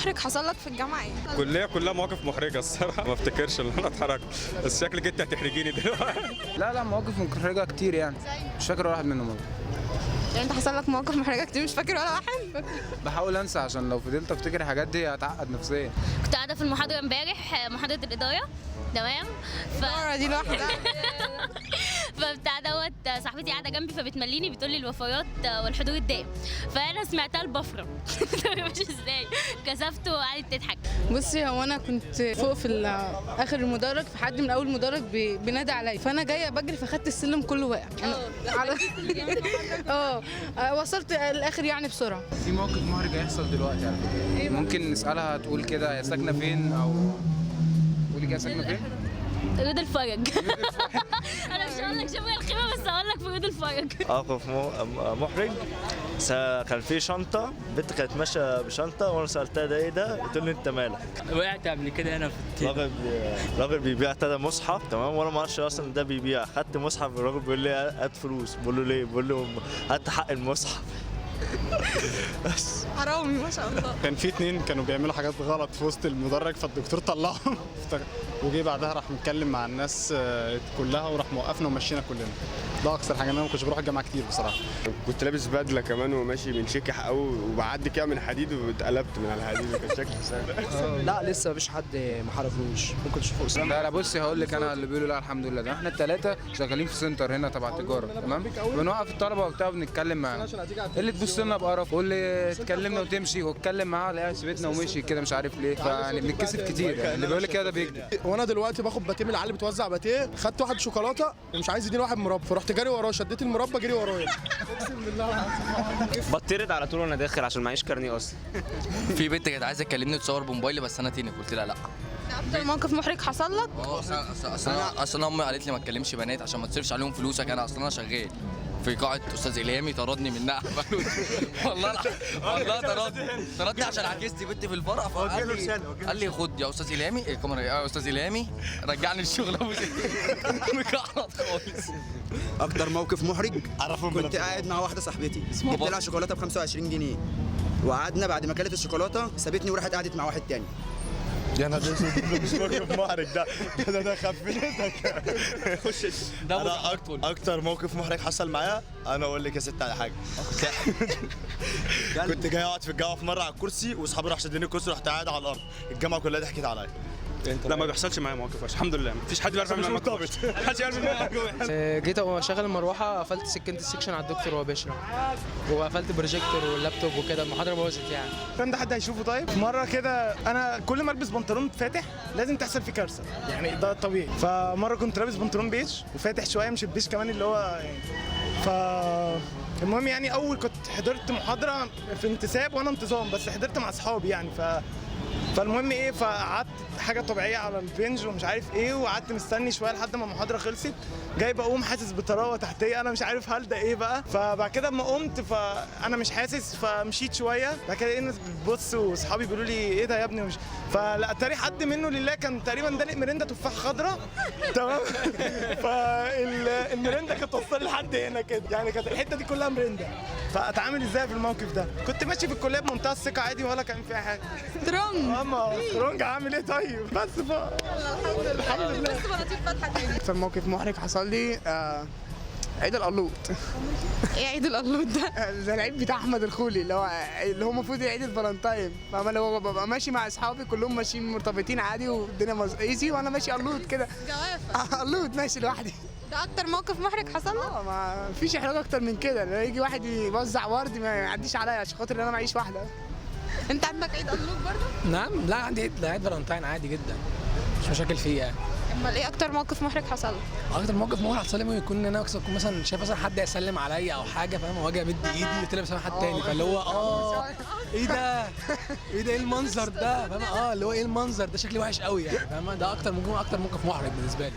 محرج حصل لك في الجامعه ايه؟ الكليه كلها مواقف محرجه الصراحه، ما افتكرش ان انا اتحرجت، بس شكلك انت هتحرجيني دلوقتي. لا مواقف محرجه كتير يعني، مش فاكر ولا واحد منهم والله. يعني انت حصل لك مواقف محرجه كتير مش فاكر ولا واحد؟ بحاول انسى عشان لو فضلت افتكر الحاجات دي هتعقد نفسيا. كنت قاعده في المحاضره امبارح، محاضره الاداره، تمام. دي لوحدها. فبتاع دوت صاحبتي قاعده جنبي فبتمليني بتقول لي الوفيات والحضور الدائم، فانا سمعتها البفره مش ازاي كسفت وقعدت تضحك. بصي، هو انا كنت فوق في اخر المدرج، فحد من اول المدرج بينادي عليا، فانا جايه بجري فخدت السلم كله واقع. وصلت الاخر يعني بسرعه. في موقف محرج هيحصل دلوقتي على فكره، ممكن نسالها تقول كده هي ساكنه فين، او قولي كده ساكنه فين. رود الفرج. انا مش هقول لك شبه الخيمه، بس هقول لك في رود الفرج. موقف محرج. كان في شنطه، بنت كانت ماشيه بشنطه وانا سالتها ده ايه ده؟ بتقول لي انت مالك؟ وقعت قبل كده هنا في راجل بيبيع مصحف، تمام، وانا ما اعرفش اصلا ده بيبيع. خدت مصحف، الراجل بيقول لي هات فلوس، بقول له ليه؟ بقول له هات حق المصحف. بس حرامي ما شاء الله. كان في 2 كانوا بيعملوا حاجات غلط في وسط المدرج، فالدكتور طلعهم وجي بعدها راح متكلم مع الناس كلها وراح موقفنا ومشينا كلنا. ده اكثر حاجه، انا ما كنتش بروح الجامعه كتير بصراحه. كنت لابس بدله كمان وماشي بنشكح قوي وبعدي كده من حديد واتقلبت من على الحديد وكان شكلي سهل. لا لسه مفيش حد ما حرفوش، ممكن تشوفوه. لا بصي هقول لك انا اللي بيقولوا لا الحمد لله، ده احنا الثلاثه شغالين في سنتر هنا تبع تجاره، تمام، بنوقف الطلبه وبتاع بنتكلم معاهم، اللي تبص لنا بقرف واللي تكلمنا وتمشي واتكلم معاه الاقي سيبتنا ومشي كده مش عارف ليه، فيعني بنتكسف كتير يعني، اللي بيقول لك كده ده بيكذب. وانا دلوقتي باخد باتيه من العيال اللي بتوزع باتيه، خدت واحد شوكولاته ومش عايز يديني واحد مربى، فرحت جاري وراه شديت المربى جري ورايا. اقسم بالله بطرد على طول وانا داخل عشان معيش كارنيه اصلا. في بنت كانت عايزه تكلمني تصور بموبايلي بس انا تاني قلت لها لا. اكتر موقف محرج حصل لك؟ اصلا امي قالت لي ما تكلمش بنات عشان ما تصرفش عليهم فلوسك، انا اصلا شغال في قاعه استاذ الهامي، طردني منها. والله طردني عشان عكستي بنتي في الفرح، قال لي خد يا استاذ الهامي الكاميرا يا استاذ الهامي، رجعني الشغل ابو مكحرت خالص. اكتر موقف محرج كنت قاعد مع واحده صاحبتي، جبت لها شوكولاته ب 25 جنيه وقعدنا، بعد ما كلت الشوكولاته سابتني وراحت قعدت مع واحد تاني. يا انا مش موقف محرج، ده خفيتك. خش انا اكتر موقف محرج حصل معايا، انا اقول لك يا ست على حاجه. كنت جاي اقعد في الجامعه في مره على الكرسي واصحابي راحوا شادين الكرسي، رحت قاعد على الارض، الجامعه كلها ضحكت عليا. لا ما بيحصلش معايا مواقف وحشه الحمد لله، مفيش حد بيعرف يعمل موقف. محدش يعرف يعمل. جيت اشغل المروحه، قفلت سكنت السكشن على الدكتور وهو بيشرح، وقفلت بروجيكتور واللابتوب وكده، المحاضره باظت يعني. كان ده حد هيشوفه؟ طيب مره كده انا كل ما البس بنطلون فاتح لازم تحصل فيه كارثه، يعني ده الطبيعي. فمره كنت لابس بنطلون بيج وفاتح شويه، مش البيج كمان اللي هو يعني، المهم يعني اول كنت حضرت محاضره في انتساب وانا انتظام، بس حضرت مع اصحابي يعني، فالمهم ايه، فقعدت حاجه طبيعيه على البنج ومش عارف ايه، وقعدت مستني شويه لحد ما المحاضره خلصت، جاي بقوم حاسس بطراوه تحتيه، انا مش عارف هل ده ايه بقى. فبعد كده اما قمت فانا مش حاسس، فمشيت شويه، بعد كده الناس بتبص واصحابي بيقولوا لي ايه ده يا ابني، مش فلا اتاري حد منه لله كان تقريبا دلق مرندا تفاح خضراء، تمام. فالمرندا كانت توصل لحد هنا كده، يعني كانت الحته دي كلها مرندا. فاتعامل ازاي في الموقف ده؟ كنت ماشي في الكليه بمنتهى الثقه عادي ولا كان في حاجه. سترونج هعمل ايه طيب؟ بس الحمد لله. بس بناطيل فاتحه تاني. اكتر موقف محرج حصل لي عيد القلوط. ايه عيد القلوط ده؟ زي العيد بتاع احمد الخولي اللي هو المفروض عيد الفالنتاين، فانا لو ببقى ماشي مع اصحابي كلهم ماشيين مرتبطين عادي والدنيا ايزي، وانا ماشي قلوط كده جوافه قلوط ماشي لوحدي. ده اكتر موقف محرج حصل لك؟ ما فيش احراج اكتر من كده، لما يجي واحد يوزع ورد ما يعديش عليا عشان خاطر انا معيش واحده. انت عندك عيد قلوط برضه؟ نعم، لا عندي عيد فالنتاين عادي جدا، مش مشاكل فيه يعني. امال ايه اكتر موقف محرج حصل لك؟ اكتر موقف محرج حصل لي يكون ان انا اكون مثلا شايف مثلا حد يسلم عليا او حاجه، فاهم، واجي امد ايدي قلت له بسلم حد تاني، فاللي هو ايه ده؟ ايه المنظر ده؟ فاهم، اللي هو ايه المنظر ده، شكلي وحش قوي يعني، فاهم، ده اكتر موقف محرج بالنسبه لي.